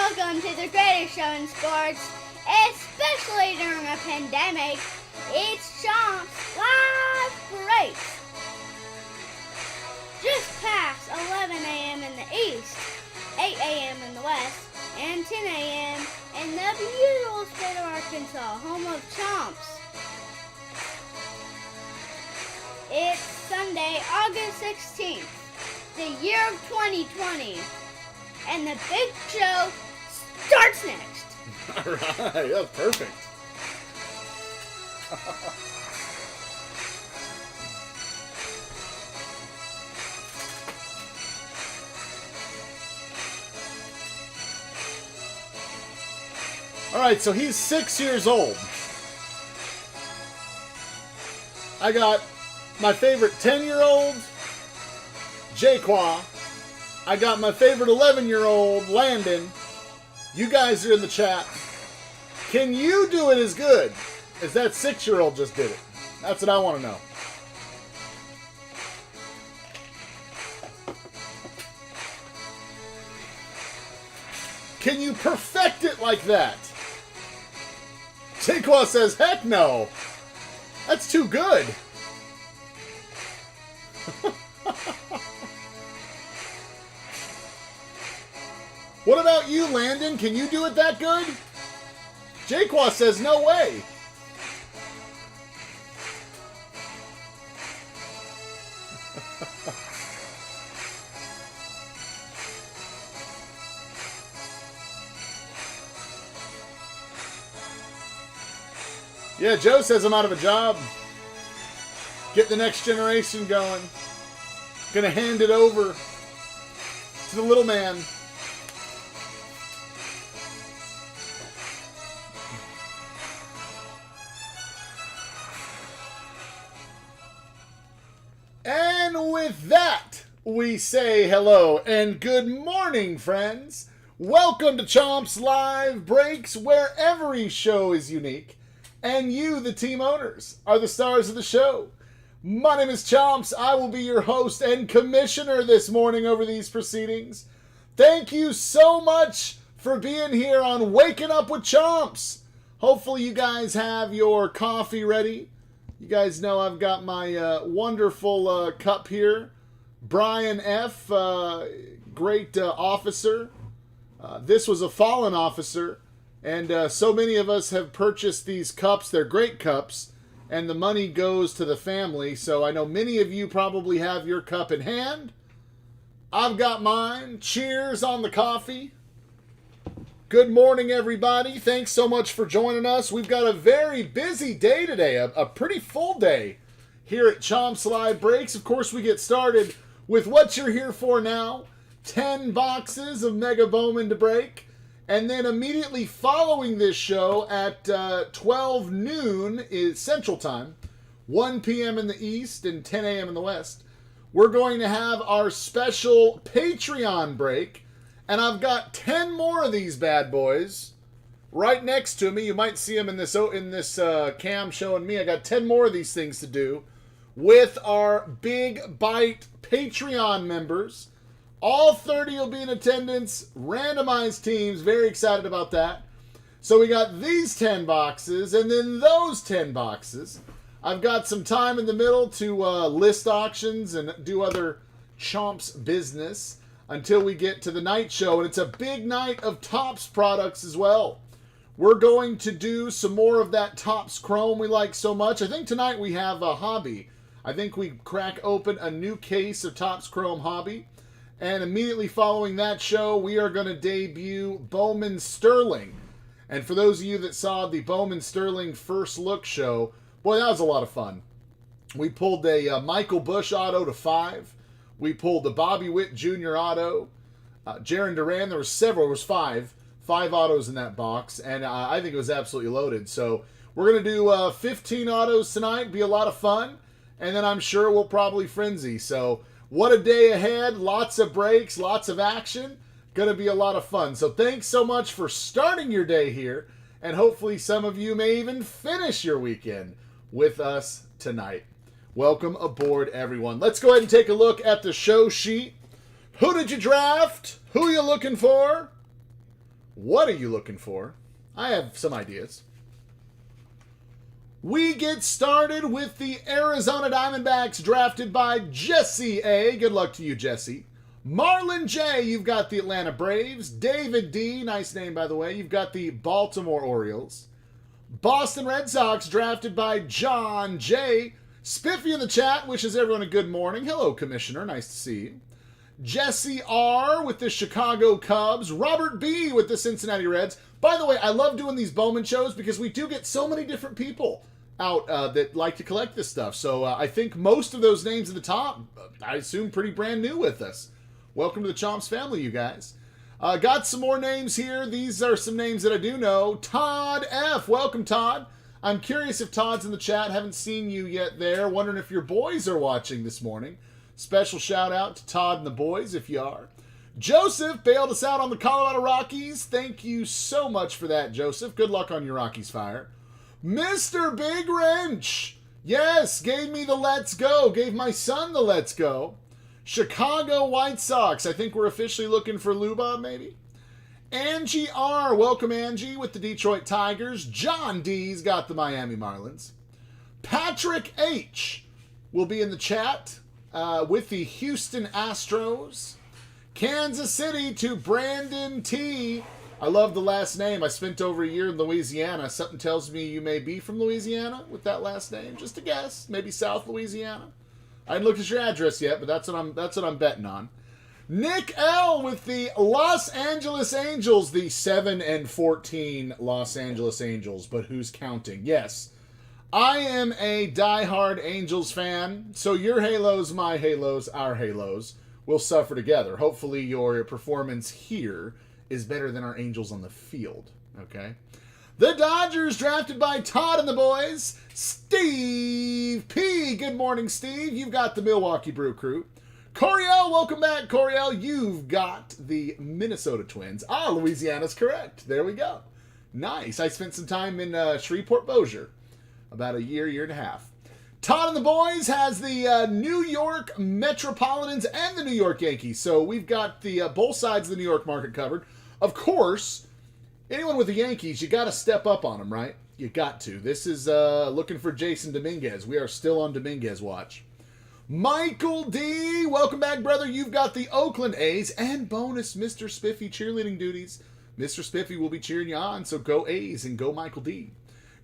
Welcome to the greatest show in sports, especially during a pandemic. It's Chomps Live Breaks. Just past 11 a.m. in the east, 8 a.m. in the west, and 10 a.m. in the beautiful state of Arkansas, home of Chomps. It's Sunday, August 16th, the year of 2020, and the big show starts next. All right, that's perfect. All right, so he's 6 years old. I got my favorite 10-year-old, Jaquan. I got my favorite 11-year-old, Landon. You guys are in the chat. Can you do it as good as that 6-year-old just did it? That's what I want to know. Can you perfect it like that? Jaquan says, heck no. That's too good. What about you, Landon? Can you do it that good? Jaquan says, no way. Yeah, Joe says I'm out of a job. Get the next generation going. Gonna hand it over to the little man. And with that, we say hello and good morning, friends. Welcome to Chomps Live Breaks, where every show is unique, and you, the team owners, are the stars of the show. My name is Chomps. I will be your host and commissioner this morning over these proceedings. Thank you so much for being here on Waking Up with Chomps. Hopefully you guys have your coffee ready. You guys know I've got my wonderful cup here. Brian F., great officer. This was a fallen officer. And so many of us have purchased these cups. They're great cups. And the money goes to the family. So I know many of you probably have your cup in hand. I've got mine. Cheers on the coffee. Good morning, everybody. Thanks so much for joining us. We've got a very busy day today. A pretty full day here at Chomps Live Breaks. Of course, we get started with what you're here for now. 10 boxes of Mega Bowman to break. And then immediately following this show at 12 noon is Central Time, 1 p.m. in the East and 10 a.m. in the West, we're going to have our special Patreon break. And I've got 10 more of these bad boys right next to me. You might see them in this cam showing me. I got 10 more of these things to do with our Big Bite Patreon members. All 30 will be in attendance, randomized teams, very excited about that. So we got these 10 boxes, and then those 10 boxes. I've got some time in the middle to list auctions and do other Chomps business until we get to the night show, and it's a big night of Topps products as well. We're going to do some more of that Topps Chrome we like so much. I think tonight we have a hobby. I think we crack open a new case of Topps Chrome Hobby. And immediately following that show, we are going to debut Bowman Sterling. And for those of you that saw the Bowman Sterling First Look show, boy, that was a lot of fun. We pulled a Michael Bush auto to 5. We pulled the Bobby Witt Jr. auto. Jaron Duran, there were several. There was 5. 5 autos in that box. And I think it was absolutely loaded. So we're going to do 15 autos tonight. Be a lot of fun. And then I'm sure we'll probably frenzy. So what a day ahead. Lots of breaks, lots of action. Going to be a lot of fun. So thanks so much for starting your day here. And hopefully some of you may even finish your weekend with us tonight. Welcome aboard, everyone. Let's go ahead and take a look at the show sheet. Who did you draft? Who are you looking for? What are you looking for? I have some ideas. We get started with the Arizona Diamondbacks drafted by Jesse A. Good luck to you, Jesse. Marlon J., you've got the Atlanta Braves. David D., nice name by the way, you've got the Baltimore Orioles. Boston Red Sox drafted by John J. Spiffy in the chat wishes everyone a good morning. Hello, Commissioner. Nice to see you. Jesse R. with the Chicago Cubs. Robert B. with the Cincinnati Reds. By the way, I love doing these Bowman shows because we do get so many different people out that like to collect this stuff. So I think most of those names at the top, I assume, pretty brand new with us. Welcome to the Chomps family, you guys. Got some more names here. These are some names that I do know. Todd F. Welcome, Todd. I'm curious if Todd's in the chat. Haven't seen you yet there. Wondering if your boys are watching this morning. Special shout out to Todd and the boys if you are. Joseph bailed us out on the Colorado Rockies. Thank you so much for that, Joseph. Good luck on your Rockies fire. Mr. Big Wrench. Yes, gave me the let's go. Gave my son the let's go. Chicago White Sox. I think we're officially looking for Luba, maybe. Angie R. Welcome, Angie, with the Detroit Tigers. John D's got the Miami Marlins. Patrick H. will be in the chat with the Houston Astros. Kansas City to Brandon T. I love the last name. I spent over a year in Louisiana. Something tells me you may be from Louisiana with that last name. Just a guess. Maybe South Louisiana. I didn't look at your address yet, but that's what I'm betting on. Nick L. with the Los Angeles Angels, the 7-14 Los Angeles Angels, but who's counting? Yes, I am a diehard Angels fan, so your Halos, my Halos, our Halos will suffer together. Hopefully your performance here is better than our Angels on the field, okay? The Dodgers drafted by Todd and the boys. Steve P. Good morning, Steve. You've got the Milwaukee Brew Crew. Coriel, welcome back, Coriel. You've got the Minnesota Twins. Ah, Louisiana's correct. There we go. Nice. I spent some time in Shreveport, Bossier. About a year and a half. Todd and the boys has the New York Metropolitans and the New York Yankees. So we've got the both sides of the New York market covered. Of course, anyone with the Yankees, you got to step up on them, right? You got to. This is looking for Jason Dominguez. We are still on Dominguez watch. Michael D. Welcome back, brother. You've got the Oakland A's and bonus Mr. Spiffy cheerleading duties. Mr. Spiffy will be cheering you on, so go A's and go Michael D.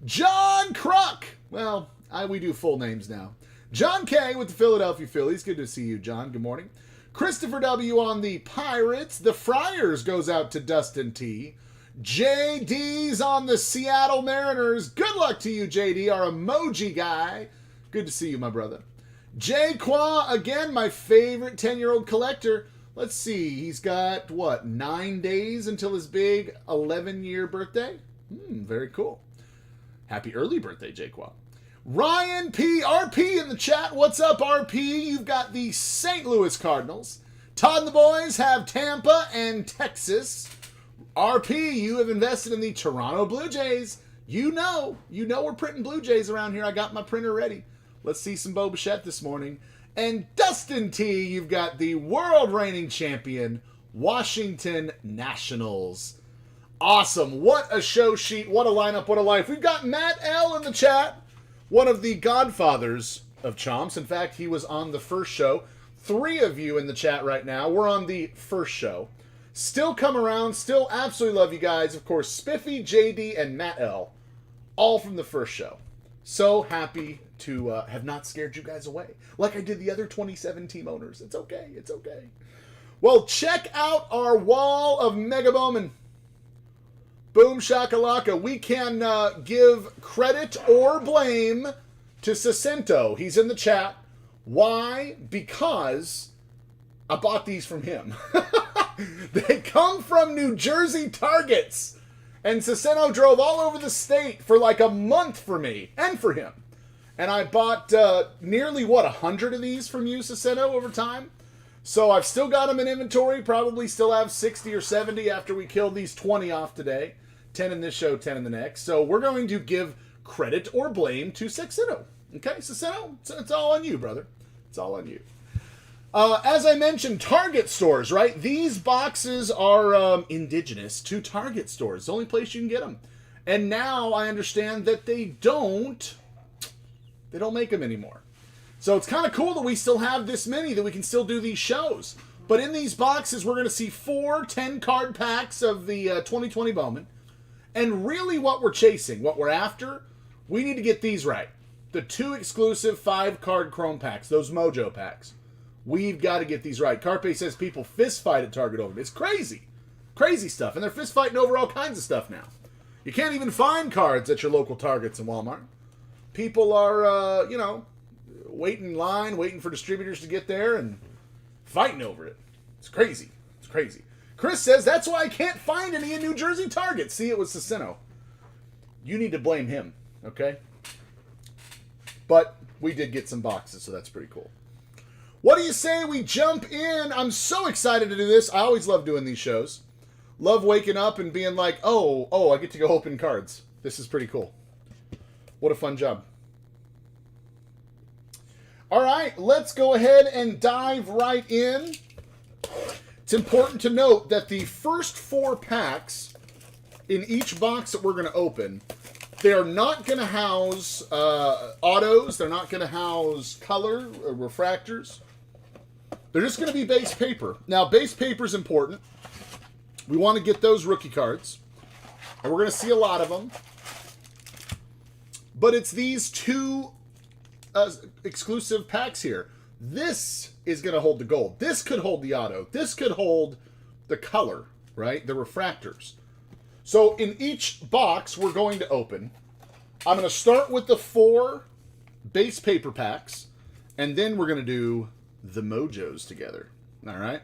John Kruk. Well, we do full names now. John K. with the Philadelphia Phillies. Good to see you, John. Good morning. Christopher W. on the Pirates. The Friars goes out to Dustin T. JD's on the Seattle Mariners. Good luck to you, JD, our emoji guy. Good to see you, my brother. Jay Qua, again, my favorite 10-year-old collector. Let's see, he's got, 9 days until his big 11-year birthday? Very cool. Happy early birthday, Jay Qua. Ryan P. RP in the chat. What's up, RP? You've got the St. Louis Cardinals. Todd and the boys have Tampa and Texas. RP, you have invested in the Toronto Blue Jays. You know we're printing Blue Jays around here. I got my printer ready. Let's see some Bo Bichette this morning. And Dustin T, you've got the world reigning champion, Washington Nationals. Awesome. What a show sheet. What a lineup. What a life. We've got Matt L in the chat, one of the godfathers of Chomps. In fact, he was on the first show. 3 of you in the chat right now. We're on the first show. Still come around. Still absolutely love you guys. Of course, Spiffy, JD, and Matt L. All from the first show. So happy to have not scared you guys away like I did the other 27 team owners. It's okay. It's okay. Well, check out our wall of Mega Bowman. Boom shakalaka. We can give credit or blame to Sacento. He's in the chat. Why? Because I bought these from him. They come from New Jersey Targets. And Sacento drove all over the state for like a month for me and for him. And I bought nearly, 100 of these from you, Sacento, over time. So I've still got them in inventory. Probably still have 60 or 70 after we killed these 20 off today. 10 in this show, 10 in the next. So we're going to give credit or blame to Sacento. Okay, Sacento, it's all on you, brother. It's all on you. As I mentioned, Target stores, right? These boxes are indigenous to Target stores. It's the only place you can get them. And now I understand that they don't make them anymore. So it's kind of cool that we still have this many, that we can still do these shows. But in these boxes, we're going to see 4 10-card packs of the 2020 Bowman. And really what we're chasing, what we're after, we need to get these right. The 2 exclusive 5-card Chrome packs, those Mojo packs. We've got to get these right. Carpe says people fist fight at Target over it. It's crazy. Crazy stuff. And they're fist fighting over all kinds of stuff now. You can't even find cards at your local Targets and Walmart. People are, waiting in line, waiting for distributors to get there and fighting over it. It's crazy. It's crazy. Chris says, that's why I can't find any in New Jersey Target. See, it was Cicino. You need to blame him, okay? But we did get some boxes, so that's pretty cool. What do you say we jump in? I'm so excited to do this. I always love doing these shows. Love waking up and being like, oh, I get to go open cards. This is pretty cool. What a fun job. All right, let's go ahead and dive right in. It's important to note that the first 4 packs in each box that we're going to open, they are not going to house autos. They're not going to house color or refractors. They're just going to be base paper. Now, base paper is important. We want to get those rookie cards. And we're going to see a lot of them. But it's these 2 exclusive packs here. This is going to hold the gold. This could hold the auto. This could hold the color, right? The refractors. So in each box we're going to open, I'm going to start with the 4 base paper packs, and then we're going to do the Mojos together. All right?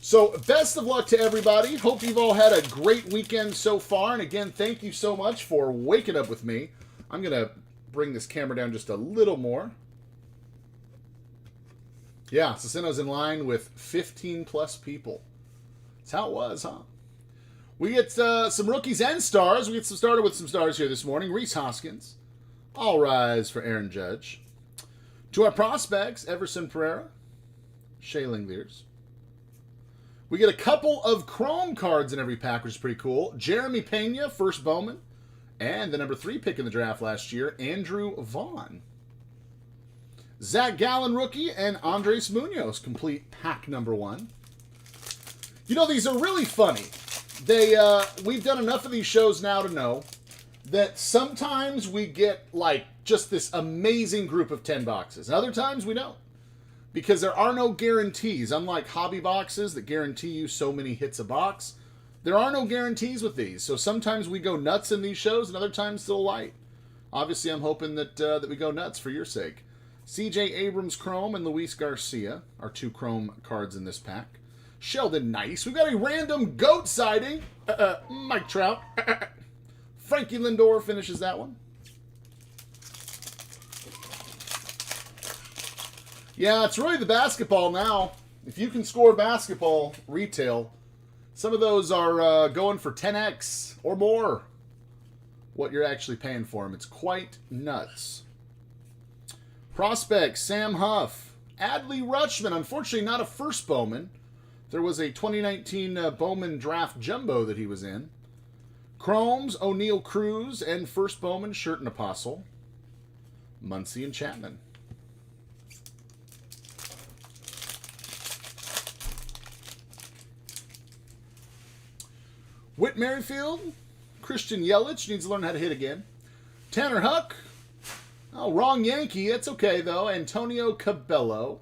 So best of luck to everybody. Hope you've all had a great weekend so far. And again, thank you so much for waking up with me. I'm going to bring this camera down just a little more. Yeah, Cicino's in line with 15 plus people. That's how it was, huh? We get some rookies and stars. We get started with some stars here this morning. Reese Hoskins. All rise for Aaron Judge. To our prospects, Everson Pereira, Shea Linglears. We get a couple of Chrome cards in every pack, which is pretty cool. Jeremy Pena, first Bowman. And the number 3 pick in the draft last year, Andrew Vaughn. Zach Gallen, rookie, and Andres Munoz, complete pack number 1. You know, these are really funny. We've done enough of these shows now to know that sometimes we get, like, just this amazing group of 10 boxes. And other times we don't. Because there are no guarantees. Unlike hobby boxes that guarantee you so many hits a box, there are no guarantees with these. So sometimes we go nuts in these shows, and other times still light. Obviously, I'm hoping that we go nuts for your sake. C.J. Abrams Chrome and Luis Garcia are 2 Chrome cards in this pack. Sheldon Nice. We've got a random GOAT sighting. Mike Trout. Frankie Lindor finishes that one. Yeah, it's really the basketball now. If you can score basketball retail, some of those are going for 10x or more what you're actually paying for them. It's quite nuts. Prospects, Sam Huff. Adley Rutschman, unfortunately not a first Bowman. There was a 2019 Bowman draft jumbo that he was in. Chromes, O'Neal Cruz, and first Bowman, Shirt and Apostle. Muncy and Chapman. Whit Merrifield, Christian Yelich needs to learn how to hit again. Tanner Huck. Oh, wrong Yankee. It's okay, though. Antonio Cabello.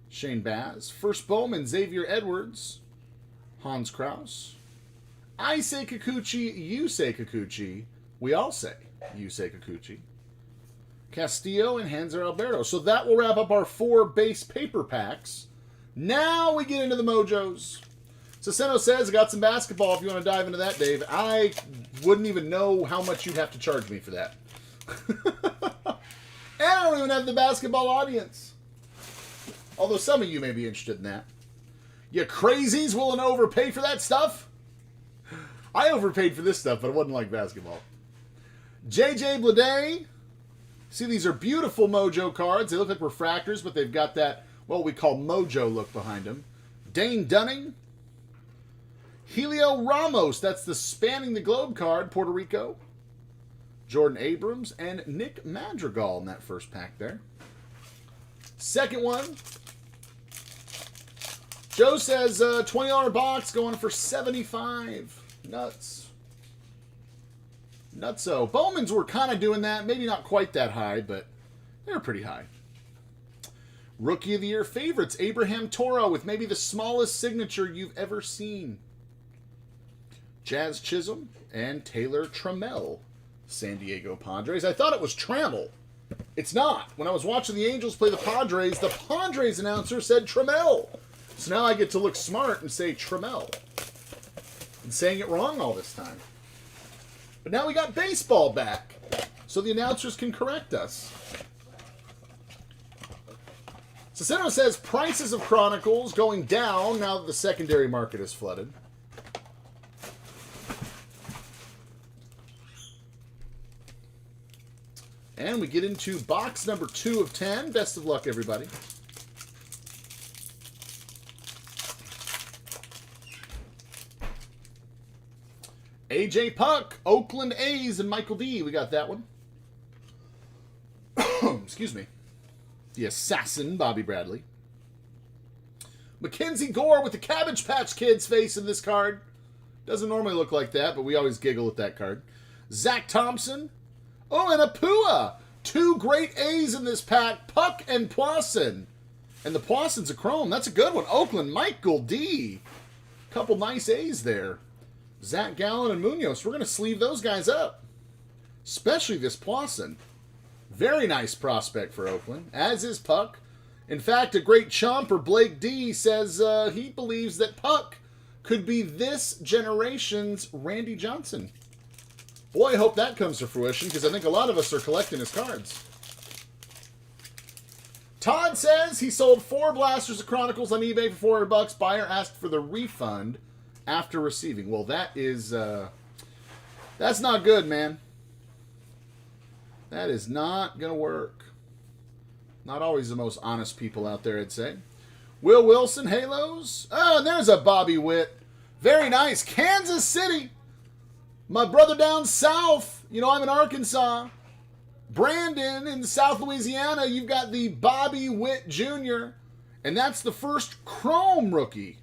Shane Baz. First Bowman, Xavier Edwards. Hans Kraus. I say Kikuchi, you say Kikuchi. We all say you say Kikuchi. Castillo and Hanser Alberto. So that will wrap up our 4 base paper packs. Now we get into the Mojos. Cicino says, I got some basketball if you want to dive into that, Dave. I wouldn't even know how much you'd have to charge me for that. And I don't even have the basketball audience. Although some of you may be interested in that. You crazies willing to overpay for that stuff? I overpaid for this stuff, but it wasn't like basketball. JJ Bleday, See, these are beautiful Mojo cards. They look like refractors, but they've got that, what we call Mojo look behind them. Dane Dunning. Helio Ramos, that's the Spanning the Globe card, Puerto Rico. Jordan Abrams and Nick Madrigal in that first pack there. Second one. Joe says $20 box going for $75. Nuts. Nutso. Bowmans were kind of doing that. Maybe not quite that high, but they're pretty high. Rookie of the Year favorites. Abraham Toro with maybe the smallest signature you've ever seen. Jazz Chisholm and Taylor Trammell. San Diego Padres. I thought it was Trammell. It's not. When I was watching the Angels play the Padres announcer said Trammell. So now I get to look smart and say Trammell. And saying it wrong all this time. But now we got baseball back. So the announcers can correct us. Cicero says prices of Chronicles going down now that the secondary market is flooded. And we get into box number 2 of 10. Best of luck, everybody. AJ Puck, Oakland A's, and Michael D. We got that one. Excuse me. The Assassin, Bobby Bradley. Mackenzie Gore with the Cabbage Patch Kids face in this card. Doesn't normally look like that, but we always giggle at that card. Zach Thompson. Oh, and a Pua. 2 great A's in this pack. Puck and Poisson. And the Poisson's a chrome. That's a good one. Oakland, Michael D. Couple nice A's there. Zach Gallen and Munoz. We're going to sleeve those guys up. Especially this Poisson. Very nice prospect for Oakland. As is Puck. In fact, a great chomper, Blake D, says he believes that Puck could be this generation's Randy Johnson. Boy, I hope that comes to fruition, because I think a lot of us are collecting his cards. Todd says he sold 4 Blasters of Chronicles on eBay for $400. Buyer asked for the refund after receiving. Well, that is, that's not good, man. That is not going to work. Not always the most honest people out there, I'd say. Will Wilson, Halos. Oh, and there's a Bobby Witt. Very nice. Kansas City. My brother down south. You know, I'm in Arkansas. Brandon in South Louisiana. You've got the Bobby Witt Jr. And that's the first chrome rookie.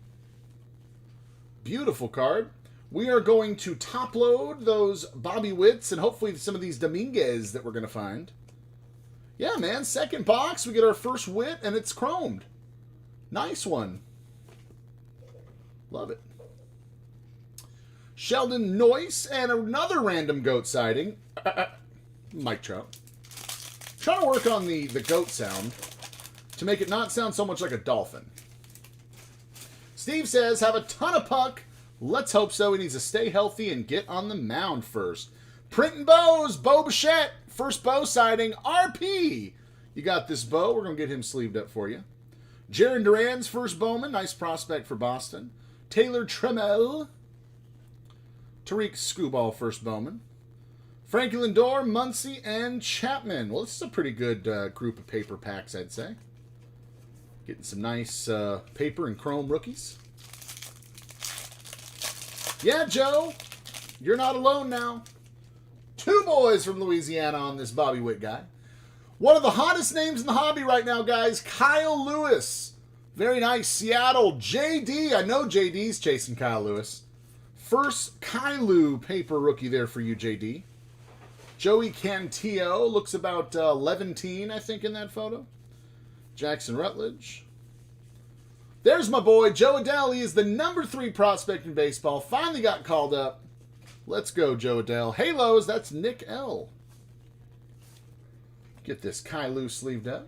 Beautiful card. We are going to top load those Bobby Witts and hopefully some of these Dominguez that we're going to find. Yeah, man. Second box. We get our first Witt and it's chromed. Nice one. Love it. Sheldon Noyce and another random goat sighting. Mike Trout. Trying to work on the goat sound to make it not sound so much like a dolphin. Steve says, have a ton of Puck. Let's hope so. He needs to stay healthy and get on the mound first. Printing bows. Bo Bichette. First bow sighting. RP. You got this bow. We're going to get him sleeved up for you. Jaron Duran's first Bowman. Nice prospect for Boston. Taylor Trammell. Tariq Skubal first Bowman. Frankie Lindor, Muncy, and Chapman. Well, this is a pretty good group of paper packs, I'd say. Getting some nice paper and chrome rookies. Yeah, Joe, you're not alone now. 2 boys from Louisiana on this Bobby Witt guy. One of the hottest names in the hobby right now, guys, Kyle Lewis. Very nice. Seattle, JD. I know JD's chasing Kyle Lewis. First Kailu paper rookie there for you, JD. Joey Cantillo looks about 11, I think, in that photo. Jackson Rutledge. There's my boy, Joe Adele. He is the number 3 prospect in baseball. Finally got called up. Let's go, Joe Adele. Halos, that's Nick L. Get this Kailu sleeved up.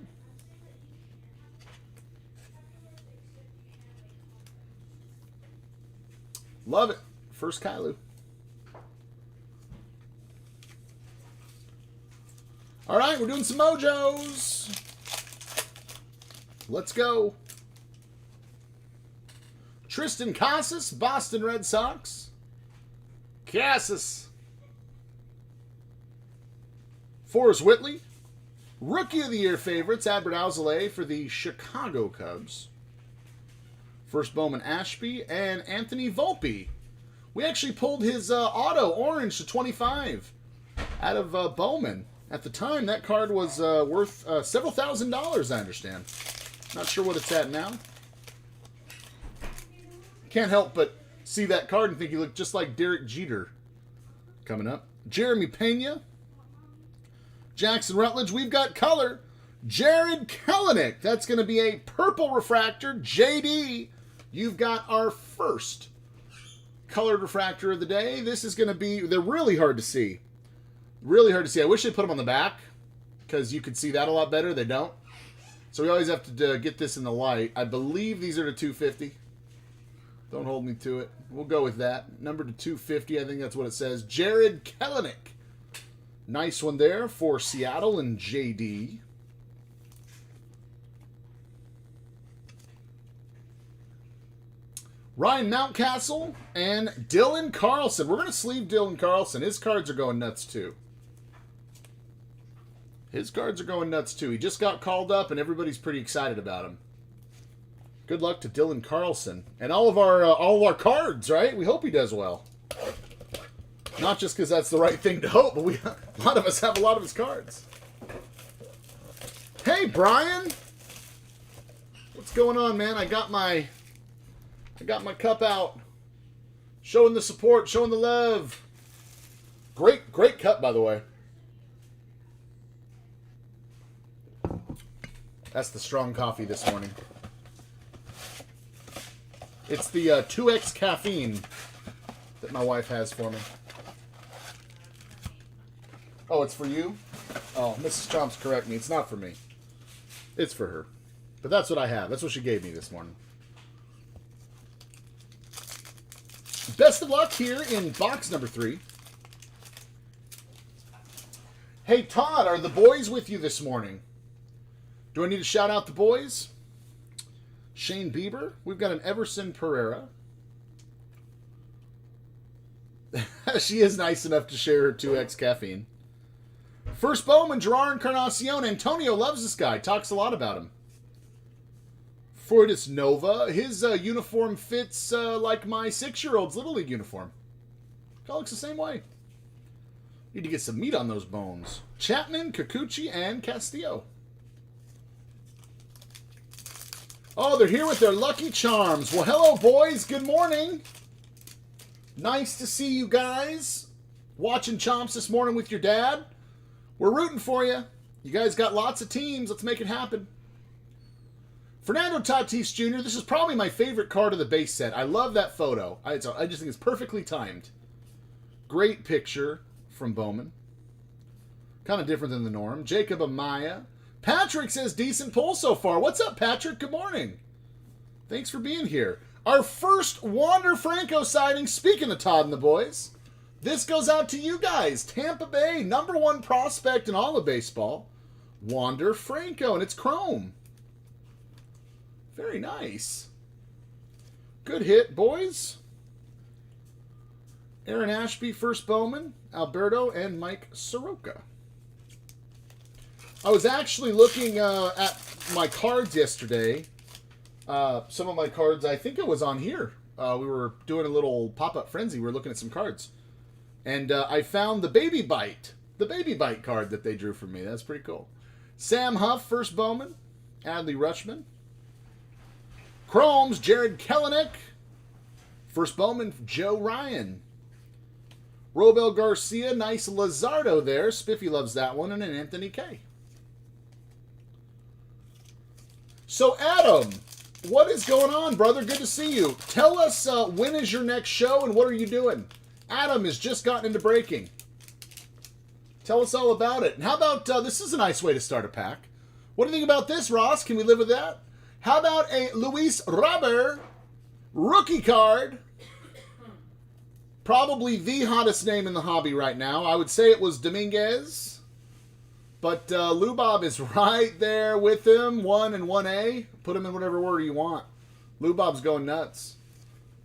Love it. First Kailu. All right, we're doing some mojos. Let's go. Tristan Casas, Boston Red Sox. Casas. Forrest Whitley. Rookie of the Year favorites, Adbert Alzolay for the Chicago Cubs. First Bowman Ashby and Anthony Volpe. We actually pulled his auto orange to 25 out of Bowman. At the time, that card was worth several $1,000s, I understand. Not sure what it's at now. Can't help but see that card and think he looked just like Derek Jeter. Coming up, Jeremy Pena. Jackson Rutledge. We've got color. Jared Kelenic. That's going to be a purple refractor. JD, you've got our first colored refractor of the day. This is going to be, they're really hard to see. Really hard to see. I wish they put them on the back because you could see that a lot better. They don't. So we always have to get this in the light. I believe these are to 250. Don't hold me to it. We'll go with that. Number to 250. I think that's what it says. Jared Kelenic. Nice one there for Seattle and JD. Ryan Mountcastle and Dylan Carlson. We're going to sleeve Dylan Carlson. His cards are going nuts too. His cards are going nuts too. He just got called up and everybody's pretty excited about him. Good luck to Dylan Carlson. And all of our cards, right? We hope he does well. Not just because that's the right thing to hope, but a lot of us have a lot of his cards. Hey, Brian. What's going on, man? I got my cup out. Showing the support, showing the love. Great cup, by the way. That's the strong coffee this morning. It's the 2X caffeine that my wife has for me. Oh, it's for you? Oh, Mrs. Chomps, correct me. It's not for me. It's for her. But that's what I have. That's what she gave me this morning. Best of luck here in box number 3. Hey, Todd, are the boys with you this morning? Do I need to shout out the boys? Shane Bieber. We've got an Everson Pereira. She is nice enough to share her 2X caffeine. First Bowman, Gerard Encarnacion. Antonio loves this guy. Talks a lot about him. Fortis Nova. His uniform fits like my 6-year-old's Little League uniform. It looks the same way. Need to get some meat on those bones. Chapman, Kikuchi, and Castillo. Oh, they're here with their Lucky Charms. Well, hello, boys. Good morning. Nice to see you guys. Watching Chomps this morning with your dad. We're rooting for you. You guys got lots of teams. Let's make it happen. Fernando Tatis Jr. This is probably my favorite card of the base set. I love that photo. I just think it's perfectly timed. Great picture from Bowman. Kind of different than the norm. Jacob Amaya. Patrick says decent pull so far. What's up, Patrick? Good morning. Thanks for being here. Our first Wander Franco sighting. Speaking of Todd and the boys, this goes out to you guys. Tampa Bay, #1 prospect in all of baseball. Wander Franco, and it's chrome. Very nice. Good hit, boys. Aaron Ashby, first Bowman, Alberto, and Mike Soroka. I was actually looking at my cards yesterday. Some of my cards, I think it was on here. We were doing a little pop-up frenzy. We were looking at some cards. And I found the Baby Bite. The Baby Bite card that they drew for me. That's pretty cool. Sam Huff, first Bowman. Adley Rutschman. Chromes, Jared Kelenic. First Bowman, Joe Ryan. Robel Garcia, nice Lazardo there. Spiffy loves that one. And an Anthony K. So, Adam, what is going on, brother? Good to see you. Tell us when is your next show and what are you doing? Adam has just gotten into breaking. Tell us all about it. And how about, this is a nice way to start a pack. What do you think about this, Ross? Can we live with that? How about a Luis Robert rookie card? Probably the hottest name in the hobby right now. I would say it was Dominguez. But Lubob is right there with him. 1 and 1A. Put him in whatever order you want. Lubob's going nuts.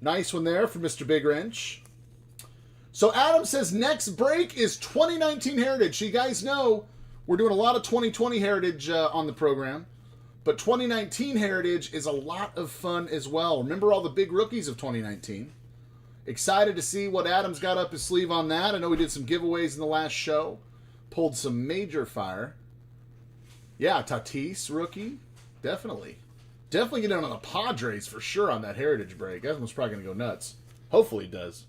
Nice one there for Mr. Big Wrench. So Adam says next break is 2019 Heritage. So you guys know We're doing a lot of 2020 Heritage on the program, but 2019 Heritage is a lot of fun as well. Remember all the big rookies of 2019. Excited to see what Adam's got up his sleeve on that. I know we did some giveaways in the last show. Pulled some major fire. Yeah, Tatis, rookie. Definitely. Definitely get in on the Padres for sure on that Heritage break. That one's probably going to go nuts. Hopefully it does.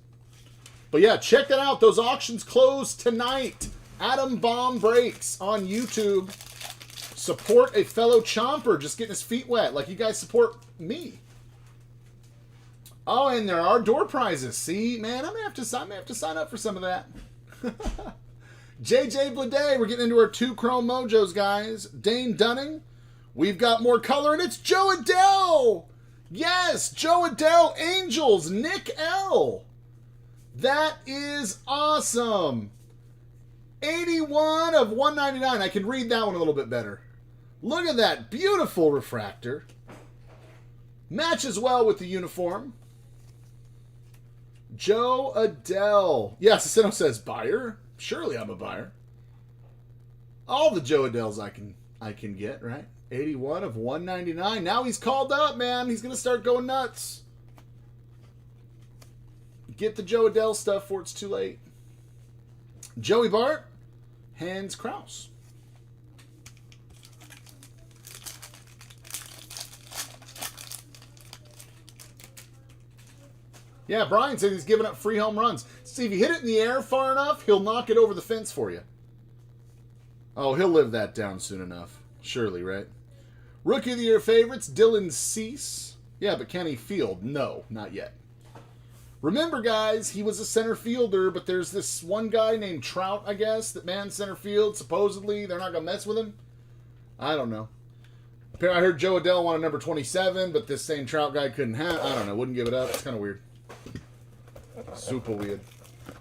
But yeah, check that out. Those auctions close tonight. Adam Bomb Breaks on YouTube. Support a fellow chomper just getting his feet wet like you guys support me. Oh, and there are door prizes. See, man, I may have to sign up for some of that. JJ Blade, we're getting into our 2 Chrome Mojos, guys. Dane Dunning. We've got more color, and it's Joe Adele. Yes, Joe Adele Angels. Nick L. That is awesome. 81 of 199. I can read that one a little bit better. Look at that beautiful refractor. Matches well with the uniform. Joe Adele. Yes, Asino says buyer. Surely I'm a buyer. All the Joe Adeles I can get, right? 81 of 199. Now he's called up, man. He's going to start going nuts. Get the Joe Adele stuff before it's too late. Joey Bart. Hans Kraus. Yeah, Brian says he's giving up free home runs. See, if you hit it in the air far enough, he'll knock it over the fence for you. Oh, he'll live that down soon enough. Surely, right? Rookie of the Year favorites, Dylan Cease. Yeah, but can he field? No, not yet. Remember, guys, he was a center fielder, but there's this one guy named Trout, I guess, that mans center field. Supposedly, they're not going to mess with him. I don't know. I heard Joe Adele wanted number 27, but this same Trout guy couldn't have. I don't know. Wouldn't give it up. It's kind of weird. Super weird.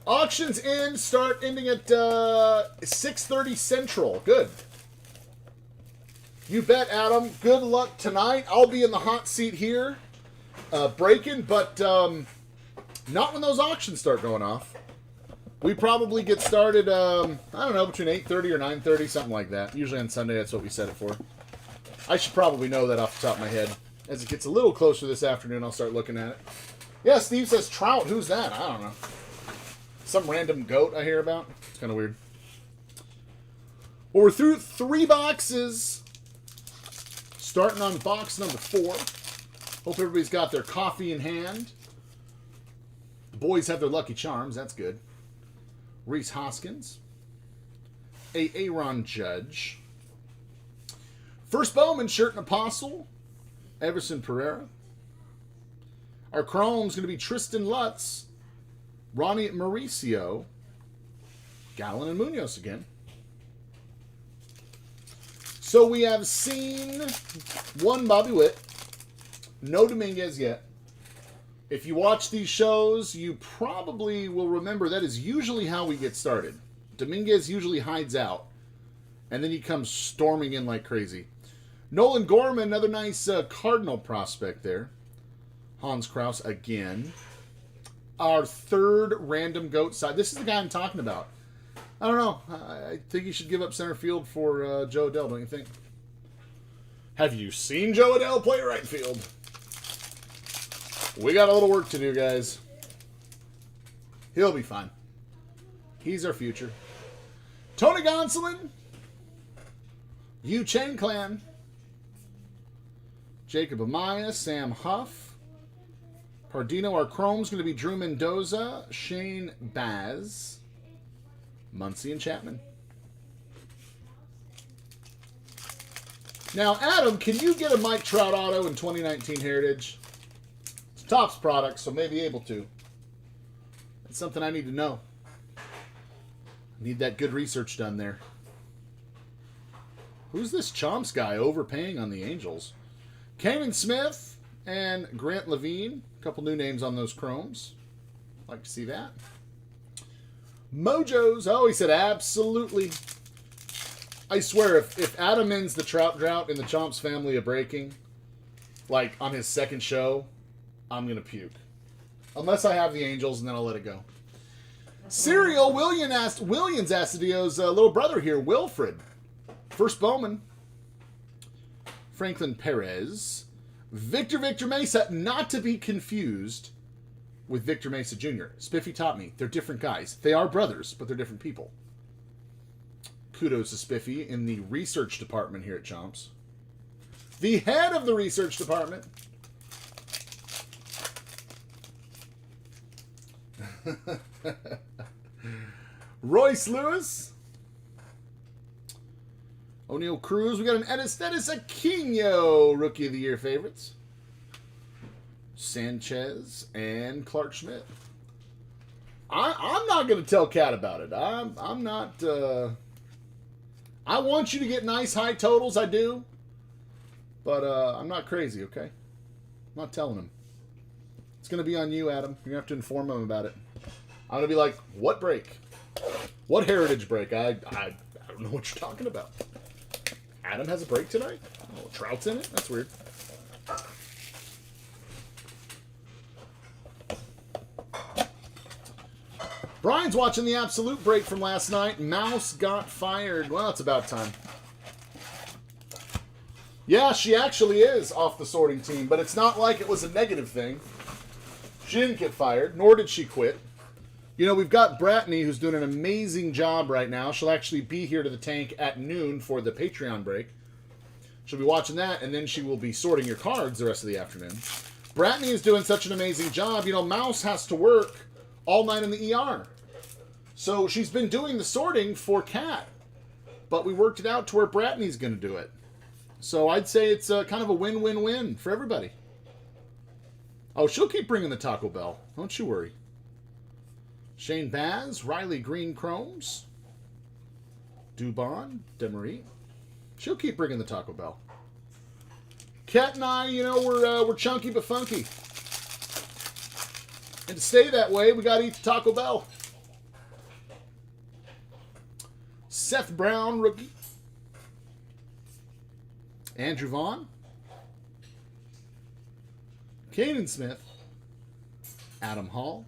Auctions ending at 6:30 Central. Good. You bet, Adam. Good luck tonight. I'll be in the hot seat here, breaking, but not when those auctions start going off. We probably get started, I don't know, between 8:30 or 9:30, something like that. Usually on Sunday, that's what we set it for. I should probably know that off the top of my head. As it gets a little closer this afternoon, I'll start looking at it. Yeah, Steve says Trout. Who's that? I don't know. Some random goat I hear about. It's kind of weird. Well, we're through 3 boxes. Starting on box number 4. Hope everybody's got their coffee in hand. The boys have their Lucky Charms. That's good. Reese Hoskins. Aaron Judge. First Bowman shirt and Apostle. Everson Pereira. Our Chrome's going to be Tristan Lutz. Ronnie Mauricio. Gallen and Munoz again. So we have seen 1 Bobby Witt. No Dominguez yet. If you watch these shows, you probably will remember that is usually how we get started. Dominguez usually hides out. And then he comes storming in like crazy. Nolan Gorman, another nice Cardinal prospect there. Hans Kraus again. Our 3rd random goat side. This is the guy I'm talking about. I don't know. I think he should give up center field for Joe Adele, don't you think? Have you seen Joe Adele play right field? We got a little work to do, guys. He'll be fine. He's our future. Tony Gonsolin. Yu Chang Clan. Jacob Amaya. Sam Huff. Pardino, our Chrome's going to be Drew Mendoza, Shane Baz, Muncy, and Chapman. Now, Adam, can you get a Mike Trout auto in 2019 Heritage? It's Topps product, so maybe able to. That's something I need to know. I need that good research done there. Who's this Chomps guy overpaying on the Angels? Kanan Smith and Grant Levine. A couple new names on those Chromes. Like to see that. Mojos. Oh, he said absolutely. I swear, if Adam ends the Trout drought in the Chomps family of breaking, like on his 2nd show, I'm going to puke. Unless I have the Angels, and then I'll let it go. Serial Williams Astudillo's little brother here, Wilfred. First Bowman. Franklin Perez. Victor Mesa, not to be confused with Victor Mesa Jr. Spiffy taught me. They're different guys. They are brothers, but they're different people. Kudos to Spiffy in the research department here at Chomps. The head of the research department. Royce Lewis. O'Neal Cruz. We got an Anesthetis Aquino, Rookie of the Year favorites. Sanchez and Clark Schmidt. I'm not going to tell Kat about it. I'm not... I want you to get nice high totals, I do. But I'm not crazy, okay? I'm not telling him. It's going to be on you, Adam. You're going to have to inform him about it. I'm going to be like, what break? What heritage break? I don't know what you're talking about. Adam has a break tonight? Oh, Trout's in it? That's weird. Brian's watching the absolute break from last night. Mouse got fired. Well, it's about time. Yeah, she actually is off the sorting team, but it's not like it was a negative thing. She didn't get fired, nor did she quit. You know, we've got Bratney, who's doing an amazing job right now. She'll actually be here to the tank at noon for the Patreon break. She'll be watching that, and then she will be sorting your cards the rest of the afternoon. Bratney is doing such an amazing job. You know, Mouse has to work all night in the ER. So she's been doing the sorting for Kat. But we worked it out to where Bratney's going to do it. So I'd say it's kind of a win-win-win for everybody. Oh, she'll keep bringing the Taco Bell. Don't you worry. Shane Baz, Riley Green Chromes, Dubon, Demery. She'll keep bringing the Taco Bell. Kat and I, you know, we're chunky but funky. And to stay that way, we got to eat the Taco Bell. Seth Brown, rookie. Andrew Vaughn. Caden Smith. Adam Hall.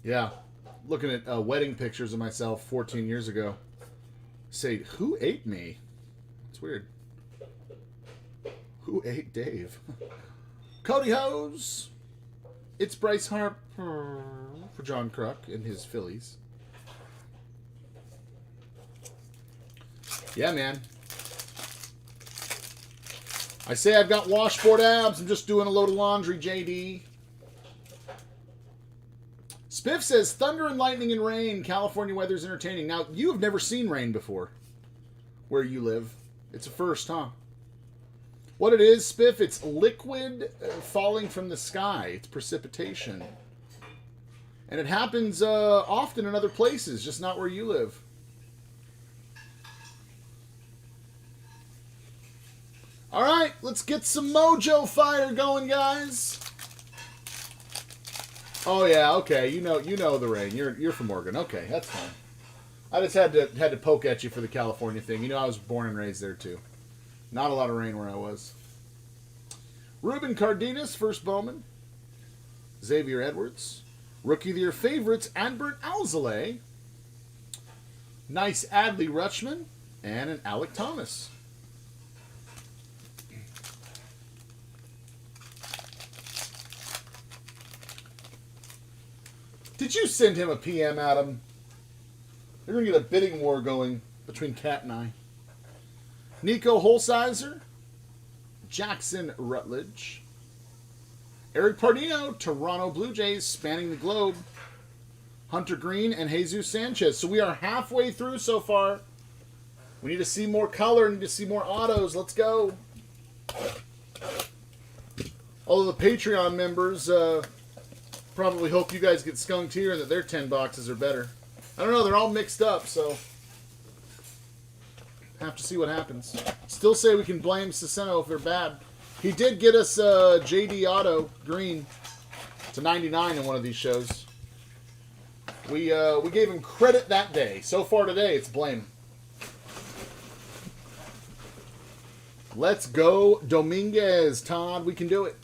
Yeah, looking at wedding pictures of myself 14 years ago. Say, who ate me? It's weird. Who ate Dave? Cody Hose. It's Bryce Harp for John Kruk and his Phillies. Yeah, man. I say I've got washboard abs. I'm just doing a load of laundry, JD. Spiff says, thunder and lightning and rain. California weather's entertaining. Now, you have never seen rain before where you live. It's a first, huh? What it is, Spiff, it's liquid falling from the sky. It's precipitation. And it happens often in other places, just not where you live. All right, let's get some mojo fire going, guys. Oh yeah, okay. You know the rain. You're from Oregon. Okay, that's fine. I just had to poke at you for the California thing. You know, I was born and raised there too. Not a lot of rain where I was. Ruben Cardenas, first Bowman. Xavier Edwards. Rookie of the Year favorites, Adbert Alzolay. Nice Adley Rutschman. And an Alec Thomas. Did you send him a PM, Adam? We're going to get a bidding war going between Kat and I. Nico Holsizer. Jackson Rutledge. Eric Pardino, Toronto Blue Jays, spanning the globe. Hunter Green and Jesus Sanchez. So we are halfway through so far. We need to see more color. Need to see more autos. Let's go. All of the Patreon members probably hope you guys get skunked here and that their 10 boxes are better. I don't know. They're all mixed up, so have to see what happens. Still say we can blame Ciceno if they're bad. He did get us JD Auto Green to 99 in one of these shows. We gave him credit that day. So far today, it's blame. Let's go, Dominguez. Todd, we can do it.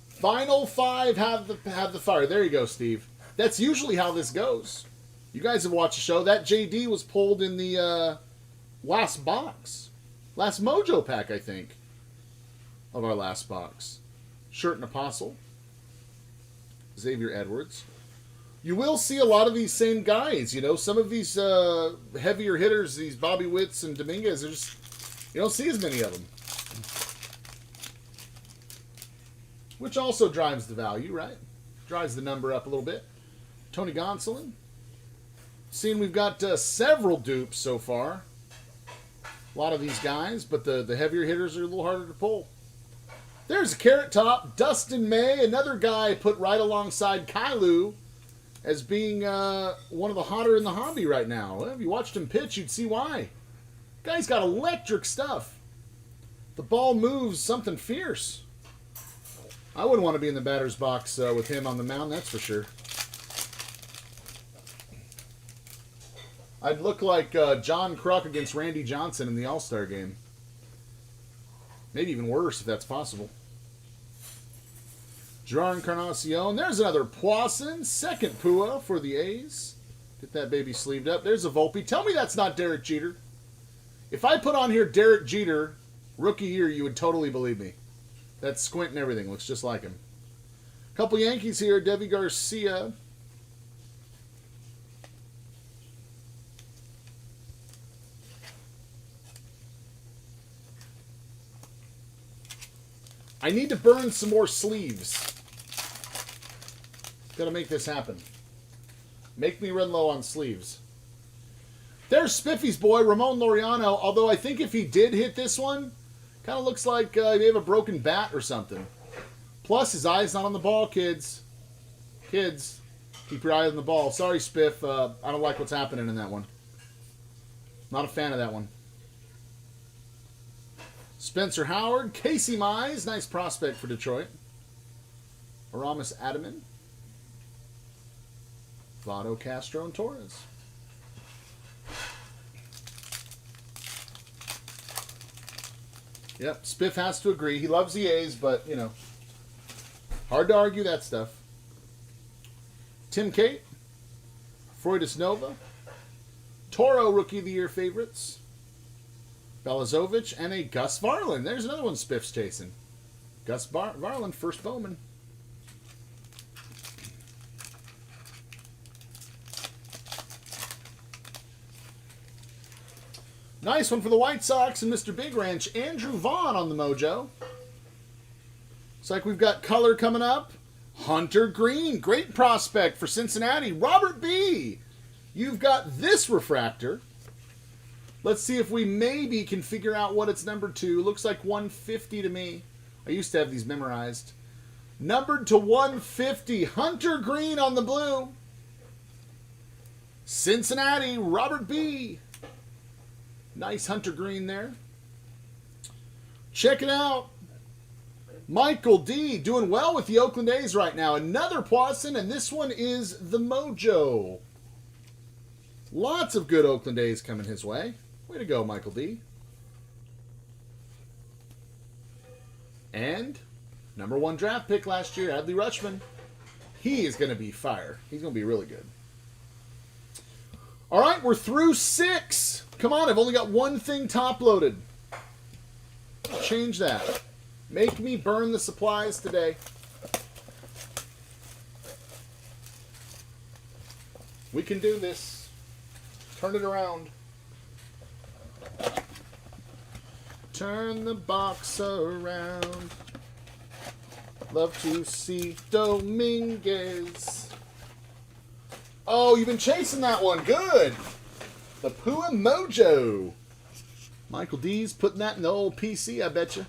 Final 5 have the fire. There you go, Steve. That's usually how this goes. You guys have watched the show. That JD was pulled in the last box. Last Mojo pack, I think, of our last box. Shirt and Apostle. Xavier Edwards. You will see a lot of these same guys. You know, some of these heavier hitters, these Bobby Witts and Dominguez, you don't see as many of them. Which also drives the value, right? Drives the number up a little bit. Tony Gonsolin. Seeing we've got several dupes so far. A lot of these guys, but the heavier hitters are a little harder to pull. There's a Carrot Top. Dustin May, another guy put right alongside Kailu as being one of the hotter in the hobby right now. Well, if you watched him pitch, you'd see why. Guy's got electric stuff. The ball moves something fierce. I wouldn't want to be in the batter's box with him on the mound, that's for sure. I'd look like John Kruk against Randy Johnson in the All-Star game. Maybe even worse, if that's possible. Gerard Encarnacion. There's another Poisson. Second Pua for the A's. Get that baby sleeved up. There's a Volpe. Tell me that's not Derek Jeter. If I put on here Derek Jeter, rookie year, you would totally believe me. That squint and everything looks just like him. Couple Yankees here. Devi Garcia. I need to burn some more sleeves. Gotta make this happen. Make me run low on sleeves. There's Spiffy's boy, Ramon Laureano. Although I think if he did hit this one, kind of looks like he may have a broken bat or something. Plus, his eye's not on the ball, kids. Kids, keep your eye on the ball. Sorry, Spiff. I don't like what's happening in that one. Not a fan of that one. Spencer Howard, Casey Mize, nice prospect for Detroit. Aramis Adaman, Votto, Castro, and Torres. Yep, Spiff has to agree. He loves the A's, but, you know, hard to argue that stuff. Tim Cate, Freudis Nova, Toro Rookie of the Year favorites. Belazovic, and a Gus Varland. There's another one Spiff's chasing. Gus Varland, first Bowman. Nice one for the White Sox and Mr. Big Ranch. Andrew Vaughn on the mojo. Looks like we've got color coming up. Hunter Green, great prospect for Cincinnati. Robert B. You've got this refractor. Let's see if we maybe can figure out what it's numbered to. Looks like 150 to me. I used to have these memorized. Numbered to 150. Hunter Green on the blue. Cincinnati, Robert B. Nice Hunter Green there. Check it out. Michael D. doing well with the Oakland A's right now. Another Poisson, and this one is the Mojo. Lots of good Oakland A's coming his way. Way to go, Michael D. And #1 draft pick last year, Adley Rutschman. He is going to be fire. He's going to be really good. All right, we're through 6. Come on, I've only got one thing top loaded. Change that. Make me burn the supplies today. We can do this. Turn it around. Turn the box around. Love to see Dominguez. Oh, you've been chasing that one. Good. The Pua Mojo. Michael D's putting that in the old PC, I bet you.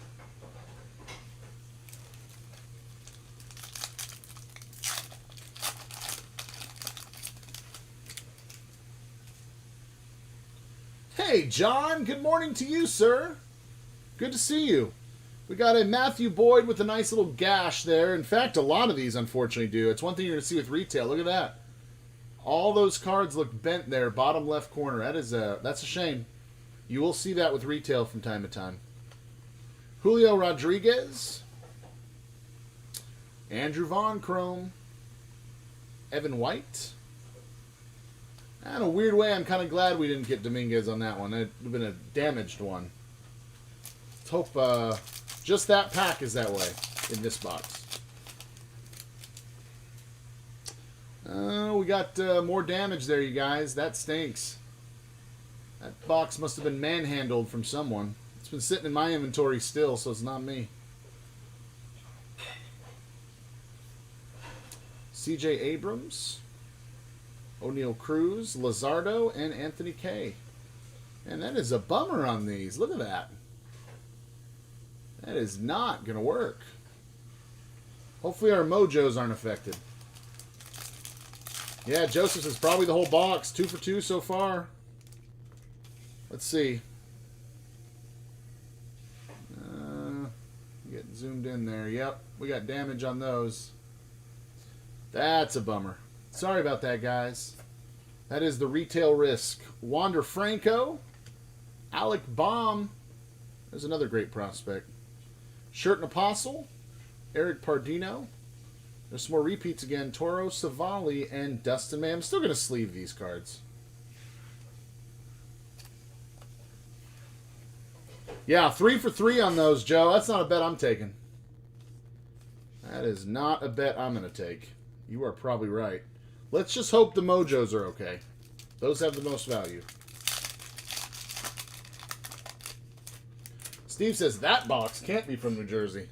Hey, John. Good morning to you, sir. Good to see you. We got a Matthew Boyd with a nice little gash there. In fact, a lot of these, unfortunately, do. It's one thing you're going to see with retail. Look at that. All those cards look bent there, bottom left corner. That's a shame. You will see that with retail from time to time. Julio Rodriguez. Andrew Vaughn Chrome. Evan White. In a weird way, I'm kind of glad we didn't get Dominguez on that one. It would have been a damaged one. Let's hope just that pack is that way in this box. We got more damage there, you guys. That stinks. That box must have been manhandled from someone. It's been sitting in my inventory still, so it's not me. C.J. Abrams, O'Neal Cruz, Lazardo, and Anthony K. And that is a bummer on these. Look at that. That is not going to work. Hopefully our mojos aren't affected. Yeah, Joseph is probably the whole box. 2 for 2 so far. Let's see. Get zoomed in there. Yep, we got damage on those. That's a bummer. Sorry about that, guys. That is the retail risk. Wander Franco. Alec Baum. There's another great prospect. Shirt and Apostle. Eric Pardino. There's some more repeats again. Toro Savali and Dustin May. I'm still going to sleeve these cards. Yeah, 3 for 3 on those, Joe. That's not a bet I'm taking. That is not a bet I'm going to take. You are probably right. Let's just hope the mojos are okay. Those have the most value. Steve says that box can't be from New Jersey.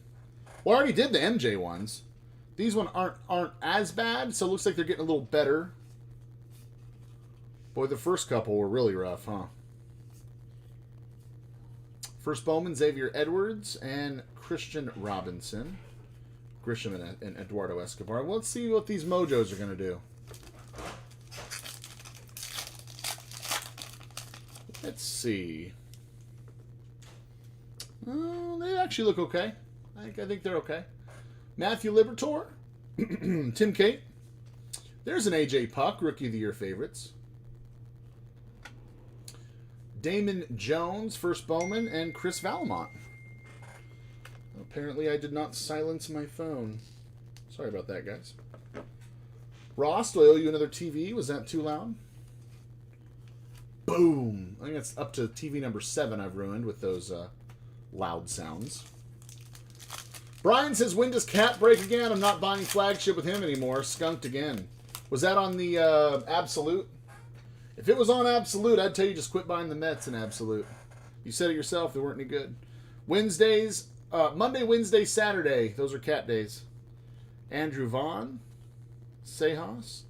Well, I already did the MJ ones. These ones aren't as bad, so it looks like they're getting a little better. Boy, the first couple were really rough, huh? First Bowman, Xavier Edwards, and Christian Robinson. Grisham and Eduardo Escobar. Well, let's see what these mojos are going to do. Let's see. They actually look okay. I think they're okay. Matthew Libertor. Tim Kate. There's an AJ Puck, Rookie of the Year favorites. Damon Jones, First Bowman, and Chris Valmont. Apparently I did not silence my phone. Sorry about that, guys. Ross, do I owe you another TV? Was that too loud? Boom! I think that's up to TV number 7 I've ruined with those loud sounds. Brian says, when does Cat break again? I'm not buying flagship with him anymore. Skunked again. Was that on the Absolute? If it was on Absolute, I'd tell you just quit buying the Mets in Absolute. You said it yourself. They weren't any good. Wednesdays, Monday, Wednesday, Saturday. Those are Cat days. Andrew Vaughn, Sejas,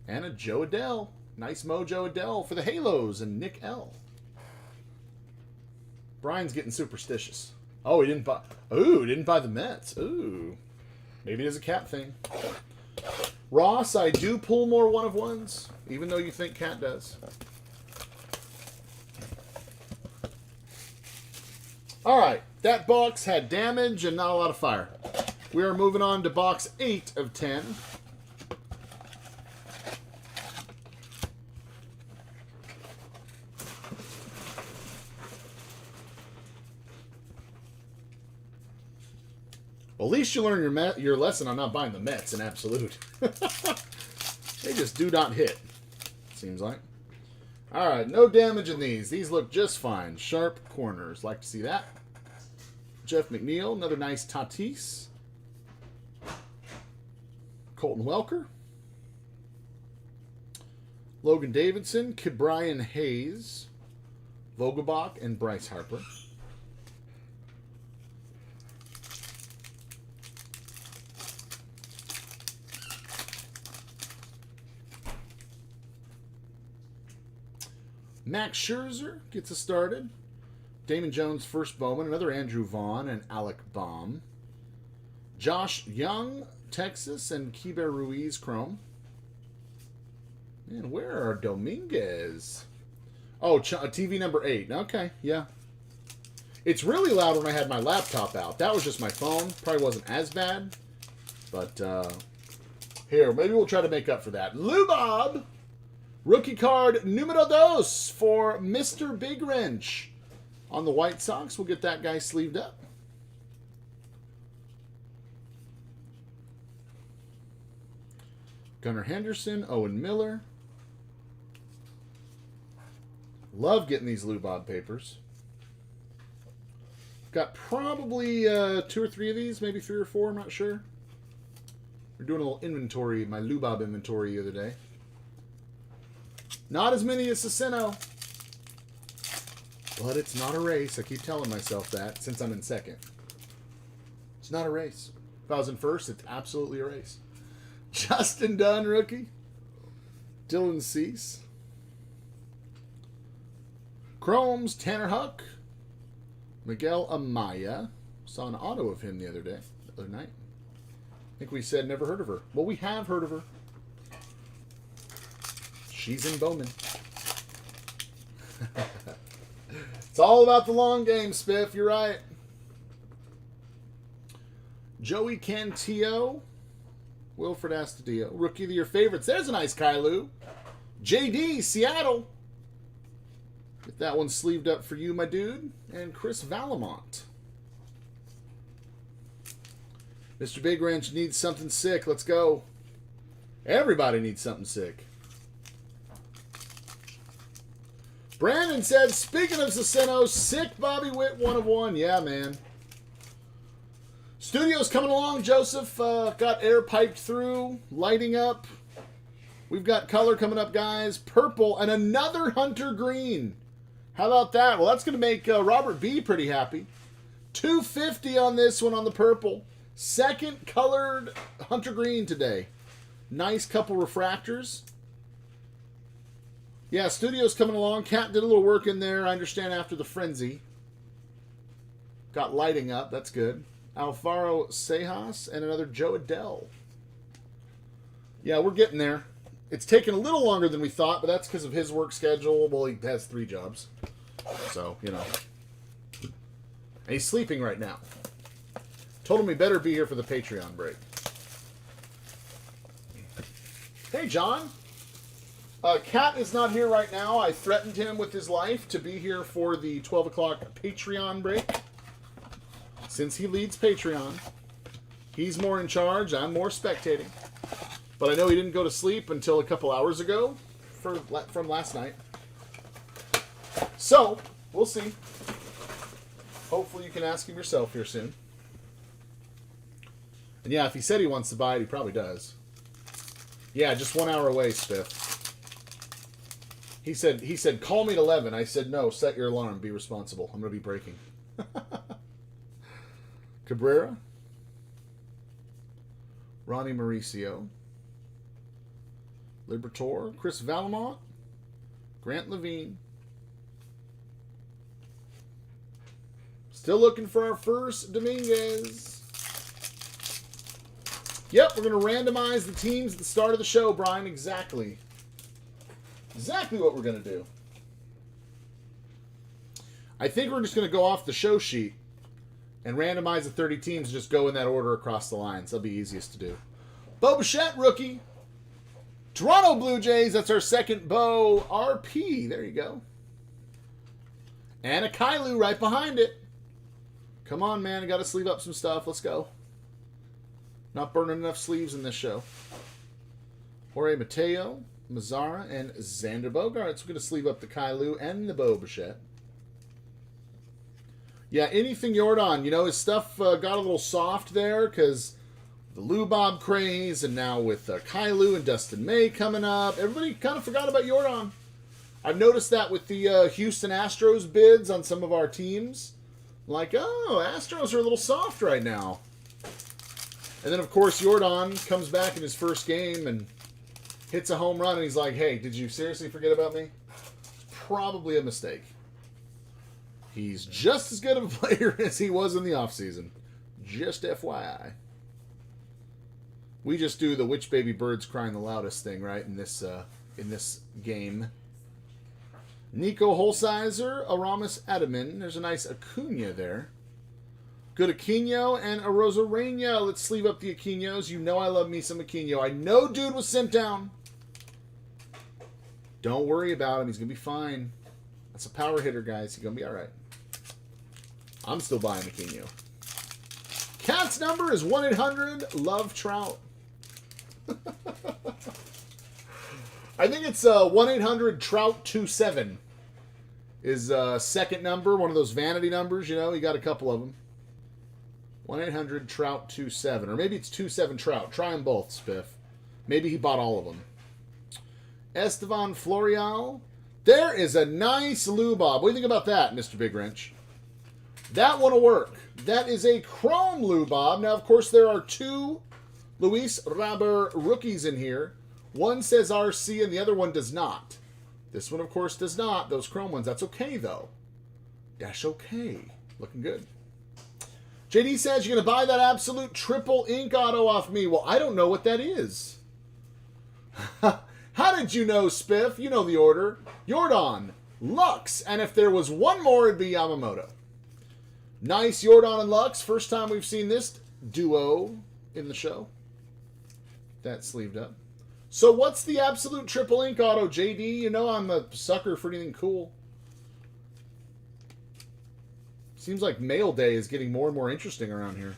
and a Joe Adele. Nice mojo Adele for the Halos and Nick L. Brian's getting superstitious. Oh, he didn't buy. Ooh, didn't buy the Mets. Ooh, maybe it is a Cat thing. Ross, I do pull more 1 of 1s, even though you think Cat does. All right, that box had damage and not a lot of fire. We are moving on to box 8 of 10. Well, at least you learn your lesson on not buying the Mets in Absolute. They just do not hit, seems like. All right, no damage in these. These look just fine. Sharp corners. Like to see that. Jeff McNeil, another nice Tatis. Colton Welker. Logan Davidson, Ke'Bryan Hayes, Vogelbach, and Bryce Harper. Max Scherzer gets us started. Damon Jones, First Bowman, another Andrew Vaughn, and Alec Baum. Josh Young, Texas, and Keibert Ruiz, Chrome. And where are Dominguez? Oh, TV number 8. Okay, yeah. It's really loud when I had my laptop out. That was just my phone. Probably wasn't as bad. But, here, maybe we'll try to make up for that. Lou Bob! Rookie card numero 2 for Mr. Big Wrench. On the White Sox, we'll get that guy sleeved up. Gunnar Henderson, Owen Miller. Love getting these Lou Bob papers. Got probably 2 or 3 of these, maybe 3 or 4, I'm not sure. We're doing a little inventory, my Lou Bob inventory the other day. Not as many as Cicino. But it's not a race. I keep telling myself that since I'm in second. It's not a race. If I was in first, it's absolutely a race. Justin Dunn, rookie. Dylan Cease. Chromes, Tanner Huck. Miguel Amaya. Saw an auto of him the other night. I think we said never heard of her. Well, we have heard of her. She's in Bowman. It's all about the long game, Spiff. You're right. Joey Cantillo. Wilfred Astudillo. Rookie of the Year favorites. There's a nice Kylu. JD, Seattle. Get that one sleeved up for you, my dude. And Chris Valamont. Mr. Big Ranch needs something sick. Let's go. Everybody needs something sick. Brandon said, speaking of Cicino, sick Bobby Witt 1 of 1. Yeah, man. Studio's coming along, Joseph. Got air piped through, lighting up. We've got color coming up, guys. Purple and another Hunter Green. How about that? Well, that's going to make Robert B. pretty happy. $250 on this one on the purple. Second colored Hunter Green today. Nice couple refractors. Yeah, Studio's coming along. Cat did a little work in there, I understand, after the frenzy. Got lighting up. That's good. Alfaro Sejas and another Joe Adele. Yeah, we're getting there. It's taken a little longer than we thought, but that's because of his work schedule. Well, he has 3 jobs. So, you know. And he's sleeping right now. Told him he better be here for the Patreon break. Hey, John. Cat is not here right now. I threatened him with his life to be here for the 12 o'clock Patreon break. Since he leads Patreon, he's more in charge. I'm more spectating. But I know he didn't go to sleep until a couple hours ago from last night. So, we'll see. Hopefully you can ask him yourself here soon. And yeah, if he said he wants to buy it, he probably does. Yeah, just 1 hour away, Spiff. He said, call me at 11. I said, no, set your alarm. Be responsible. I'm going to be breaking. Cabrera. Ronnie Mauricio. Libertor. Chris Valamont. Grant Levine. Still looking for our first Dominguez. Yep, we're going to randomize the teams at the start of the show, Brian. Exactly. Exactly what we're going to do. I think we're just going to go off the show sheet and randomize the 30 teams and just go in that order across the lines. That'll be easiest to do. Bo Bichette, rookie. Toronto Blue Jays, that's our second Bo RP. There you go. And a Kylu right behind it. Come on, man. I got to sleeve up some stuff. Let's go. Not burning enough sleeves in this show. Jorge Mateo, Mazzara, and Xander Bogaerts. We're going to sleeve up the Kylu and the Bo Bichette. Yeah, anything Jordan. You know, his stuff got a little soft there because the Lou Bob craze, and now with Kylu and Dustin May coming up, everybody kind of forgot about Jordan. I've noticed that with the Houston Astros bids on some of our teams. Like, oh, Astros are a little soft right now. And then, of course, Jordan comes back in his first game and hits a home run, and he's like, hey, did you seriously forget about me? It's probably a mistake. He's just as good of a player as he was in the offseason. Just FYI. We just do the which baby bird's crying the loudest thing, right, in this game. Nico Holsizer, Aramis Adaman. There's a nice Acuna there. Good Aquino and a Rosarena. Let's sleeve up the Aquinos. You know I love me some Aquino. I know dude was sent down. Don't worry about him. He's going to be fine. That's a power hitter, guys. He's going to be all right. I'm still buying Aquino. Cat's number is 1-800-LOVE-TROUT. I think it's 1-800-TROUT-27 is second number, one of those vanity numbers, you know, you got a couple of them. 1-800-TROUT-27, or maybe it's 27-TROUT. Try them both, Spiff. Maybe he bought all of them. Estevan Florial. There is a nice Lubob. What do you think about that, Mr. Big Wrench? That one will work. That is a Chrome Lubob. Now, of course, there are two Luis Rabber rookies in here. One says RC and the other one does not. This one, of course, does not. Those Chrome ones. That's okay, though. Dash okay. Looking good. JD says, you're going to buy that absolute triple ink auto off me. Well, I don't know what that is. How did you know, Spiff? You know the order. Jordan, Lux, and if there was one more, it'd be Yamamoto. Nice Jordan and Lux. First time we've seen this duo in the show. That sleeved up. So what's the absolute triple ink auto, JD? You know I'm a sucker for anything cool. Seems like mail day is getting more and more interesting around here.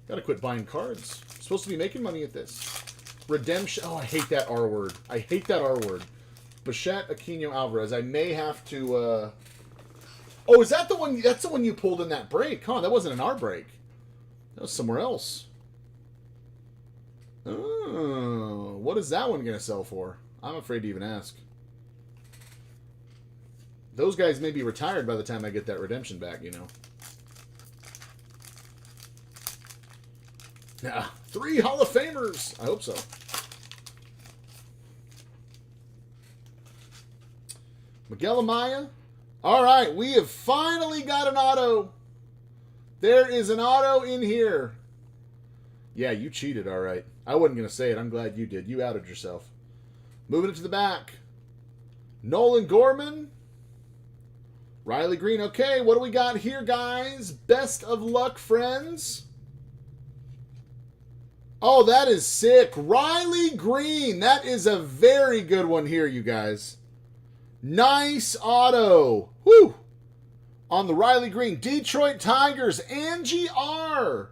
Gotta quit buying cards. Supposed to be making money at this. Redemption. Oh, I hate that R word. I hate that R word. Bichette Aquino Alvarez. I may have to... Oh, is that the one? That's the one you pulled in that break, huh? That wasn't an R break. That was somewhere else. Oh, what is that one going to sell for? I'm afraid to even ask. Those guys may be retired by the time I get that redemption back, you know. Yeah, 3 Hall of Famers. I hope so. Miguel Amaya. All right, we have finally got an auto. There is an auto in here. Yeah, you cheated, all right. I wasn't going to say it. I'm glad you did. You outed yourself. Moving it to the back. Nolan Gorman. Riley Green. Okay, what do we got here, guys? Best of luck, friends. Oh, that is sick. Riley Green. That is a very good one here, you guys. Nice auto. Woo! On the Riley Green. Detroit Tigers. Angie R.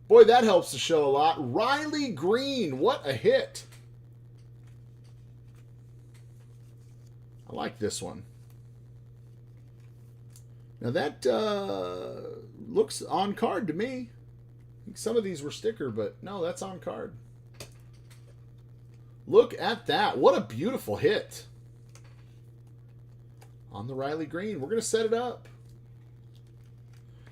Boy, that helps the show a lot. Riley Green. What a hit. I like this one. Now that looks on card to me. I think some of these were sticker, but no, that's on card. Look at that. What a beautiful hit. On the Riley Green. We're going to set it up.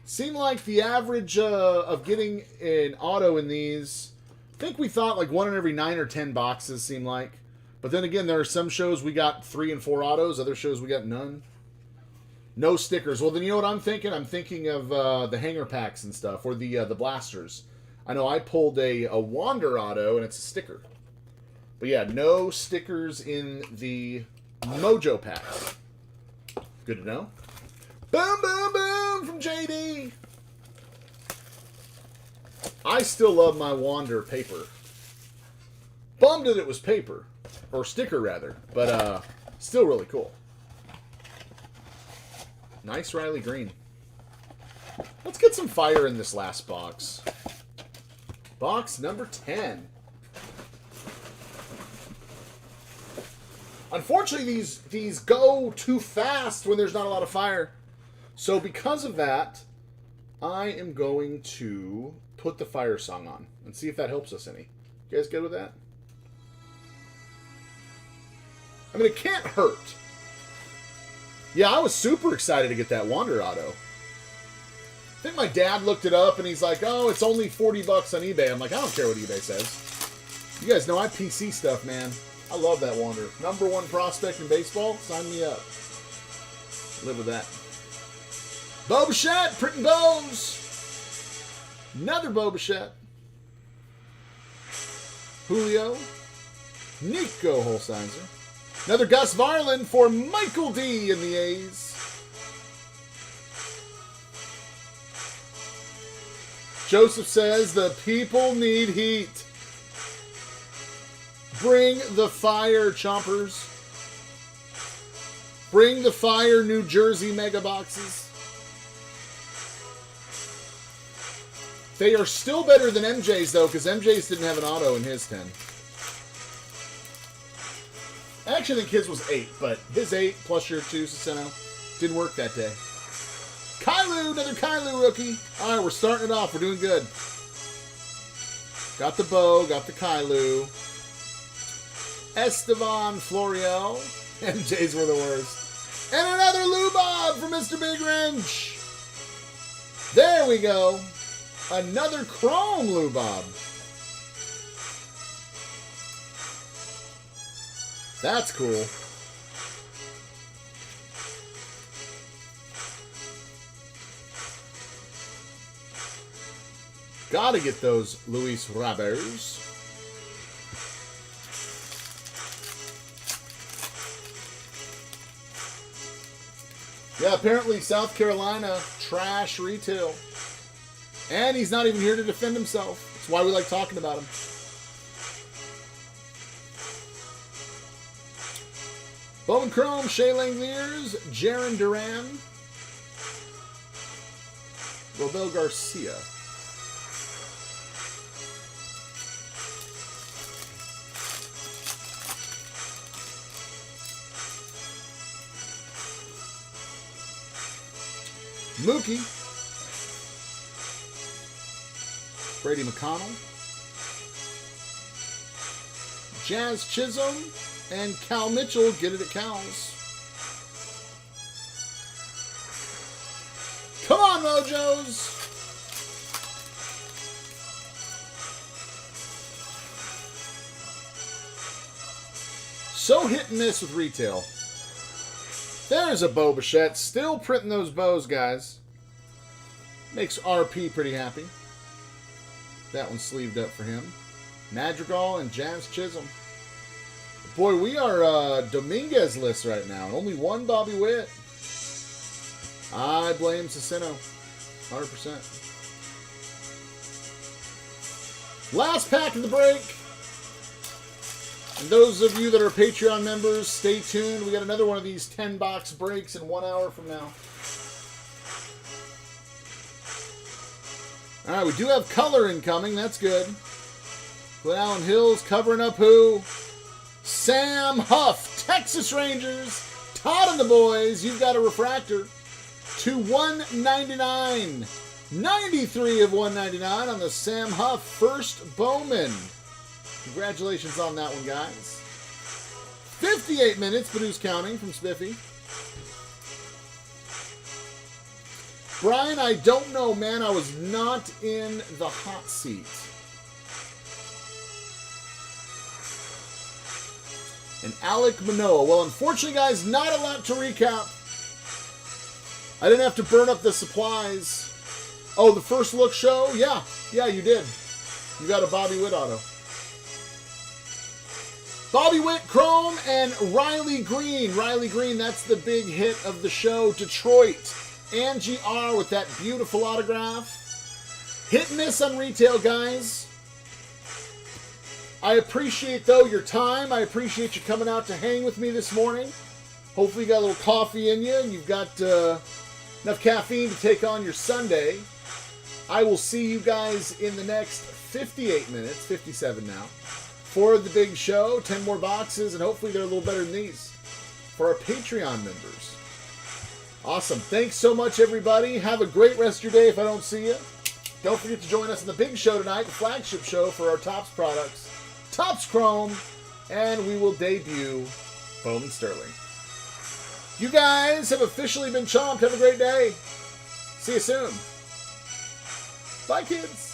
Seemed like the average of getting an auto in these, I think we thought like 1 in every 9 or 10 boxes seemed like. But then again, there are some shows we got 3 and 4 autos. Other shows we got none. No stickers. Well, then you know what I'm thinking? I'm thinking of the hanger packs and stuff, or the blasters. I know I pulled a Wander auto, and it's a sticker. But yeah, no stickers in the Mojo packs. Good to know. Boom, boom, boom from JD. I still love my Wander paper. Bummed that it was paper. Or sticker, rather. But still really cool. Nice Riley Green. Let's get some fire in this last box. Box number 10. Unfortunately, these go too fast when there's not a lot of fire. So because of that, I am going to put the fire song on and see if that helps us any. You guys good with that? I mean, it can't hurt. Yeah, I was super excited to get that Wander auto. I think my dad looked it up and he's like, oh, it's only 40 bucks on eBay. I'm like, I don't care what eBay says. You guys know I PC stuff, man. I love that Wander. #1 prospect in baseball. Sign me up. Live with that. Bo Bichette, printing bows. Another Bo Bichette. Julio. Nico Holsizer. Another Gus Varlin for Michael D in the A's. Joseph says the people need heat. Bring the fire, Chompers. Bring the fire, New Jersey mega boxes. They are still better than MJ's, though, because MJ's didn't have an auto in his 10. I actually think his was 8, but his 8 plus your 2, Cicino, didn't work that day. Kailu, another Kailu rookie. All right, we're starting it off. We're doing good. Got the Bo, got the Kailu. Estevan Florial. MJ's were the worst. And another Lubob for Mr. Big Wrench. There we go. Another Chrome Lubob. That's cool. Gotta get those Luis Robbers. Yeah, apparently South Carolina, trash retail. And he's not even here to defend himself. That's why we like talking about him. Bowman Chrome, Shea Langeliers, Jaron Duran, Robel Garcia. Mookie, Brady McConnell, Jazz Chisholm, and Cal Mitchell. Get it at Cal's. Come on, Mojos! So hit and miss with retail. There's a Bo Bichette. Still printing those bows, guys. Makes RP pretty happy. That one's sleeved up for him. Madrigal and Jazz Chisholm. Boy, we are Dominguez list right now. Only one Bobby Witt. I blame Cicino. 100%. Last pack of the break. And those of you that are Patreon members, stay tuned. We got another one of these 10-box breaks in 1 hour from now. All right, we do have color incoming. That's good. Glen Allen Hills covering up who? Sam Huff, Texas Rangers. Todd and the boys, you've got a refractor to 199. 93 of 199 on the Sam Huff first Bowman. Congratulations on that one, guys. 58 minutes, but who's counting from Spiffy? Brian, I don't know, man. I was not in the hot seat. And Alec Manoa. Well, unfortunately, guys, not a lot to recap. I didn't have to burn up the supplies. Oh, the first look show? Yeah, you did. You got a Bobby Witt auto. Bobby Witt, Chrome, and Riley Green. Riley Green, that's the big hit of the show. Detroit. Angie R. with that beautiful autograph. Hit and miss on retail, guys. I appreciate, though, your time. I appreciate you coming out to hang with me this morning. Hopefully you got a little coffee in you and you've got enough caffeine to take on your Sunday. I will see you guys in the next 58 minutes, 57 now, for the big show. 10 more boxes, and hopefully they're a little better than these for our Patreon members. Awesome. Thanks so much, everybody. Have a great rest of your day if I don't see you. Don't forget to join us in the big show tonight, the flagship show for our Topps products, Topps Chrome, and we will debut Bowman Sterling. You guys have officially been chomped. Have a great day. See you soon. Bye, kids.